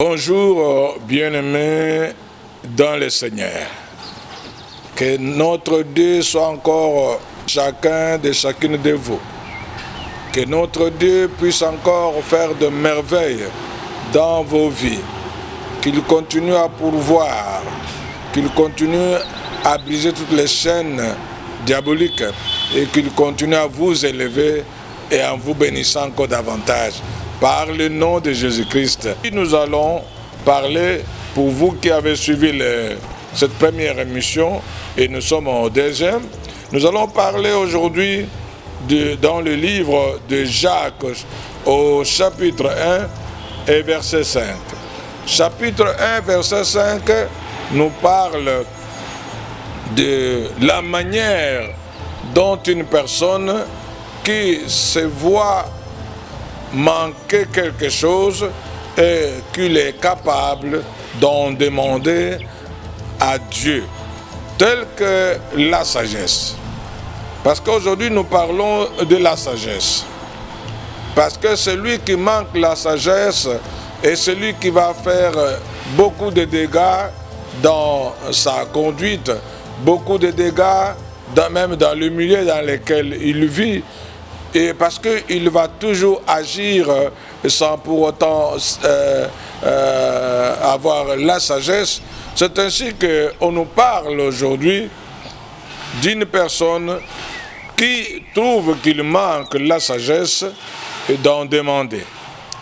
Bonjour, bien-aimés dans le Seigneur. Que notre Dieu soit encore chacune de vous. Que notre Dieu puisse encore faire de merveilles dans vos vies. Qu'il continue à pourvoir. Qu'il continue à briser toutes les chaînes diaboliques. Et qu'il continue à vous élever et en vous bénissant encore davantage. Par le nom de Jésus-Christ. Nous allons parler, pour vous qui avez suivi cette première émission, et nous sommes au deuxième, nous allons parler aujourd'hui dans le livre de Jacques, au chapitre 1 et verset 5. Chapitre 1, verset 5, nous parle de la manière dont une personne qui se voit manquer quelque chose et qu'il est capable d'en demander à Dieu, tel que la sagesse. Parce qu'aujourd'hui nous parlons de la sagesse. Parce que celui qui manque la sagesse est celui qui va faire beaucoup de dégâts dans sa conduite, beaucoup de dégâts même dans le milieu dans lequel il vit. Et parce qu'il va toujours agir sans pour autant avoir la sagesse. C'est ainsi qu'on nous parle aujourd'hui d'une personne qui trouve qu'il manque la sagesse et d'en demander.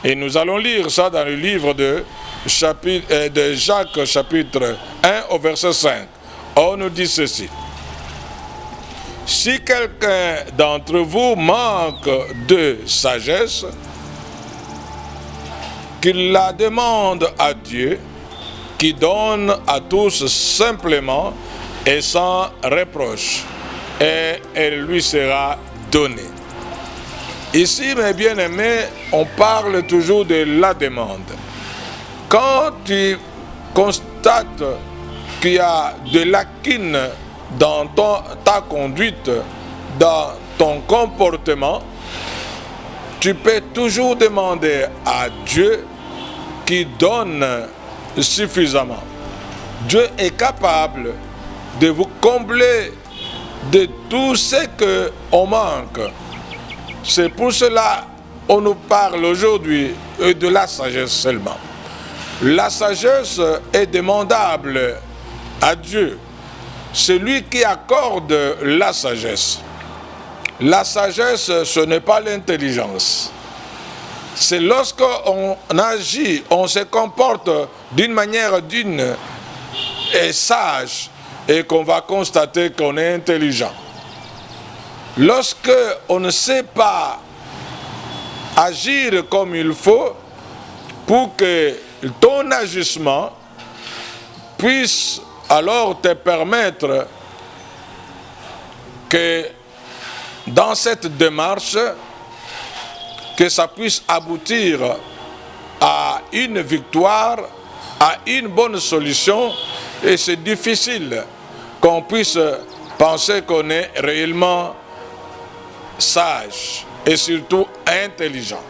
Et nous allons lire ça dans le livre de Jacques, chapitre 1, au verset 5. On nous dit ceci. Si quelqu'un d'entre vous manque de sagesse, qu'il la demande à Dieu, qui donne à tous simplement et sans reproche, et elle lui sera donnée. Ici, mes bien-aimés, on parle toujours de la demande. Quand tu constates qu'il y a de lacunes dans ta conduite, dans ton comportement, tu peux toujours demander à Dieu qui donne suffisamment. Dieu est capable de vous combler de tout ce qu'on manque. C'est pour cela qu'on nous parle aujourd'hui de la sagesse seulement. La sagesse est demandable à Dieu. C'est lui qui accorde la sagesse. La sagesse, ce n'est pas l'intelligence. C'est lorsqu'on agit, on se comporte d'une manière digne et sage et qu'on va constater qu'on est intelligent. Lorsqu'on ne sait pas agir comme il faut pour que ton agissement puisse alors te permettre que dans cette démarche, que ça puisse aboutir à une victoire, à une bonne solution, et c'est difficile qu'on puisse penser qu'on est réellement sage et surtout intelligent.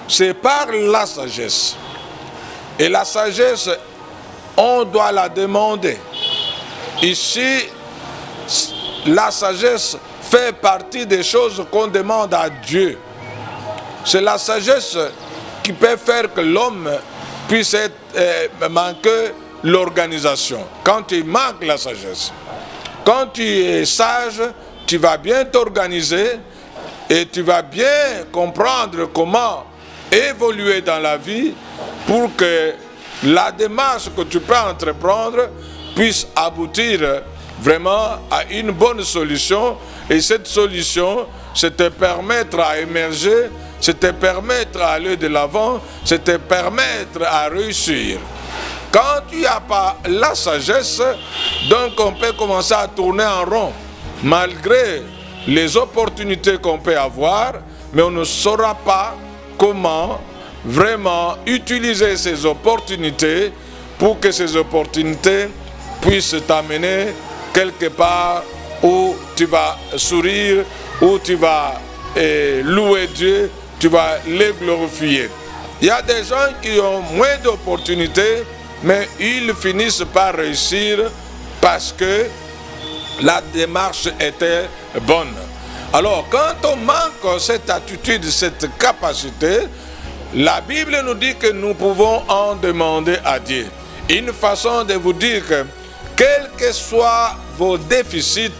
C'est par la sagesse. Et la sagesse, on doit la demander. Ici, la sagesse fait partie des choses qu'on demande à Dieu. C'est la sagesse qui peut faire que l'homme puisse manquer l'organisation. Quand tu manques la sagesse, quand tu es sage, tu vas bien t'organiser et tu vas bien comprendre comment évoluer dans la vie pour que la démarche que tu peux entreprendre puisse aboutir vraiment à une bonne solution. Et cette solution, c'est te permettre à émerger, c'est te permettre à aller de l'avant, c'est te permettre à réussir. Quand tu n'as pas la sagesse, donc on peut commencer à tourner en rond, malgré les opportunités qu'on peut avoir, mais on ne saura pas comment vraiment utiliser ces opportunités pour que ces opportunités puissent t'amener quelque part où tu vas sourire, où tu vas louer Dieu, tu vas les glorifier. Il y a des gens qui ont moins d'opportunités, mais ils finissent par réussir parce que la démarche était bonne. Alors, quand on manque cette attitude, cette capacité, la Bible nous dit que nous pouvons en demander à Dieu. Une façon de vous dire que, quels que soient vos déficits,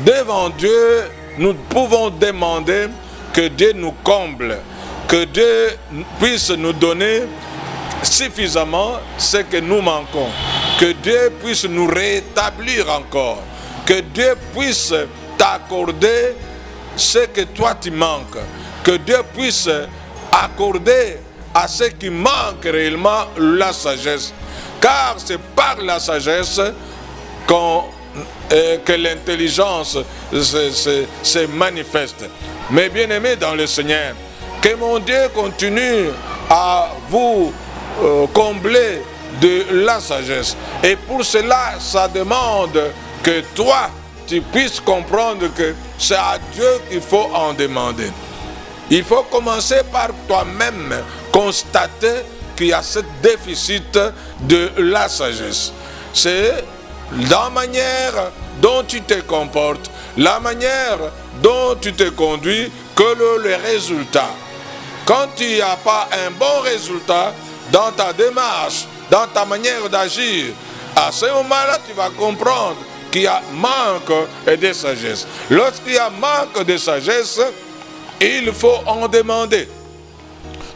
devant Dieu, nous pouvons demander que Dieu nous comble, que Dieu puisse nous donner suffisamment ce que nous manquons, que Dieu puisse nous rétablir encore, que Dieu puisse t'accorder ce que toi tu manques, que Dieu puisse accorder à ceux qui manquent réellement la sagesse, car c'est par la sagesse que l'intelligence se manifeste. Mais bien aimés dans le Seigneur, que mon Dieu continue à vous combler de la sagesse. Et pour cela, ça demande que toi, tu puisses comprendre que c'est à Dieu qu'il faut en demander. Il faut commencer par toi-même constater qu'il y a ce déficit de la sagesse. C'est la manière dont tu te comportes, la manière dont tu te conduis, que le résultat. Quand tu n'as pas un bon résultat dans ta démarche, dans ta manière d'agir, à ce moment-là, tu vas comprendre qu'il y a manque de sagesse. Lorsqu'il y a manque de sagesse, il faut en demander.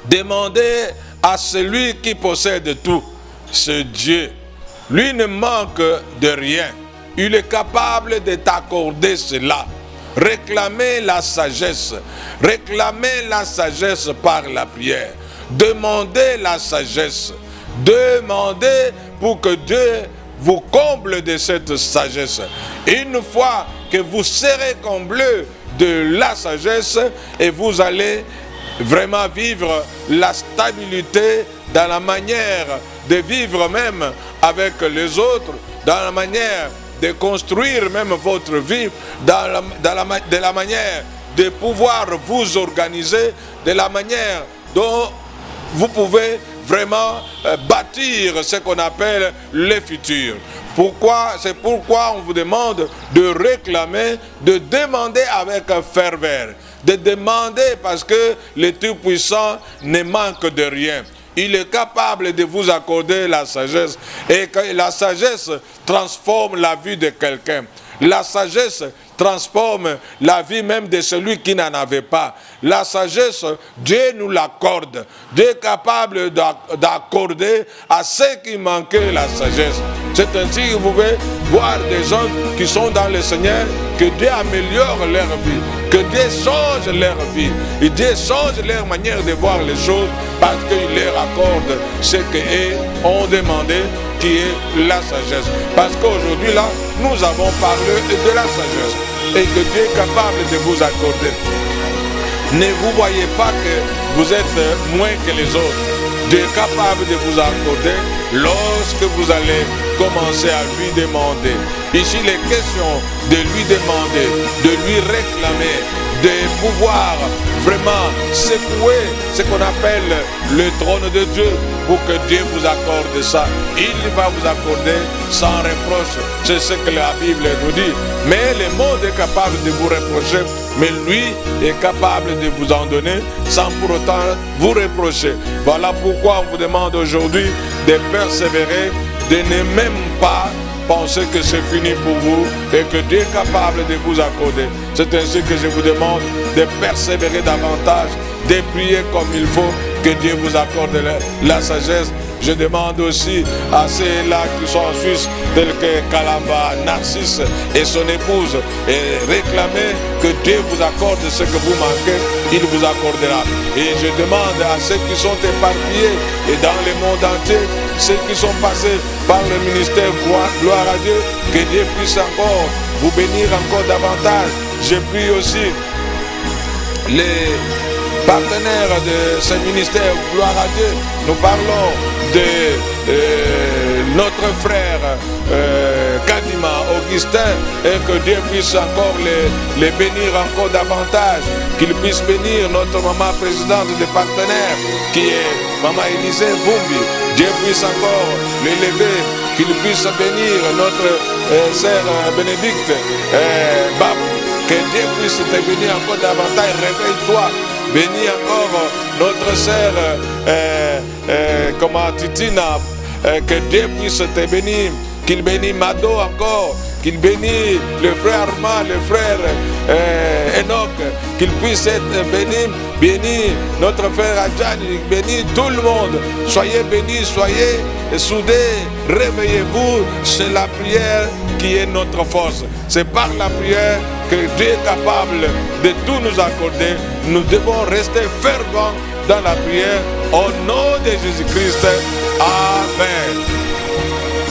Demander à celui qui possède tout, c'est Dieu. Lui ne manque de rien. Il est capable de t'accorder cela. Réclamez la sagesse. Réclamez la sagesse par la prière. Demandez la sagesse. Demandez pour que Dieu vous comble de cette sagesse. Une fois que vous serez comblé de la sagesse, et vous allez vraiment vivre la stabilité dans la manière de vivre même avec les autres, dans la manière de construire même votre vie, de la manière de pouvoir vous organiser, de la manière dont vous pouvez vraiment bâtir ce qu'on appelle le futur. C'est pourquoi on vous demande de réclamer, de demander avec ferveur, de demander parce que le Tout-Puissant ne manque de rien. Il est capable de vous accorder la sagesse, et que la sagesse transforme la vie de quelqu'un. La sagesse transforme la vie même de celui qui n'en avait pas. La sagesse, Dieu nous l'accorde. Dieu est capable d'accorder à ceux qui manquaient la sagesse. C'est ainsi que vous pouvez voir des gens qui sont dans le Seigneur, que Dieu améliore leur vie, que Dieu change leur vie, et Dieu change leur manière de voir les choses, parce qu'il leur accorde ce qu'eux ont demandé, qui est la sagesse. Parce qu'aujourd'hui là, nous avons parlé de la sagesse, et que Dieu est capable de vous accorder. Ne vous voyez pas que vous êtes moins que les autres. Dieu est capable de vous accorder lorsque vous allez commencer à lui demander. Ici, il est question de lui demander, de lui réclamer, de pouvoir vraiment secouer ce qu'on appelle le trône de Dieu pour que Dieu vous accorde ça. Il va vous accorder sans reproche. C'est ce que la Bible nous dit. Mais le monde est capable de vous reprocher, mais lui est capable de vous en donner sans pour autant vous reprocher. Voilà pourquoi on vous demande aujourd'hui de persévérer, de ne même pas penser que c'est fini pour vous et que Dieu est capable de vous accorder. C'est ainsi que je vous demande de persévérer davantage, de prier comme il faut, que Dieu vous accorde la sagesse. Je demande aussi à ceux-là qui sont en Suisse, tels que Kalamba, Narcisse et son épouse, et réclamer que Dieu vous accorde ce que vous manquez, il vous accordera. Et je demande à ceux qui sont éparpillés et dans le monde entier, ceux qui sont passés par le ministère Gloire à Dieu, que Dieu puisse encore vous bénir encore davantage. Je prie aussi les partenaires de ce ministère Gloire à Dieu. Nous parlons de notre frère Kadima, Augustin, et que Dieu puisse encore les bénir encore davantage, qu'il puisse bénir notre maman présidente des partenaires, qui est maman Élisée Vumbi. Dieu puisse encore l'élever, qu'il puisse bénir notre sœur Bénédicte Babou, que Dieu puisse te bénir encore davantage. Réveille-toi, bénis encore notre sœur Titina, que Dieu puisse te bénir, qu'il bénisse Mado encore, qu'il bénisse le frère Armand, le frère Enoch, qu'il puisse être béni notre frère Adjani, béni tout le monde. Soyez bénis, soyez soudés, réveillez-vous. C'est la prière qui est notre force. C'est par la prière que Dieu est capable de tout nous accorder. Nous devons rester fervents dans la prière au nom de Jésus-Christ. Amen.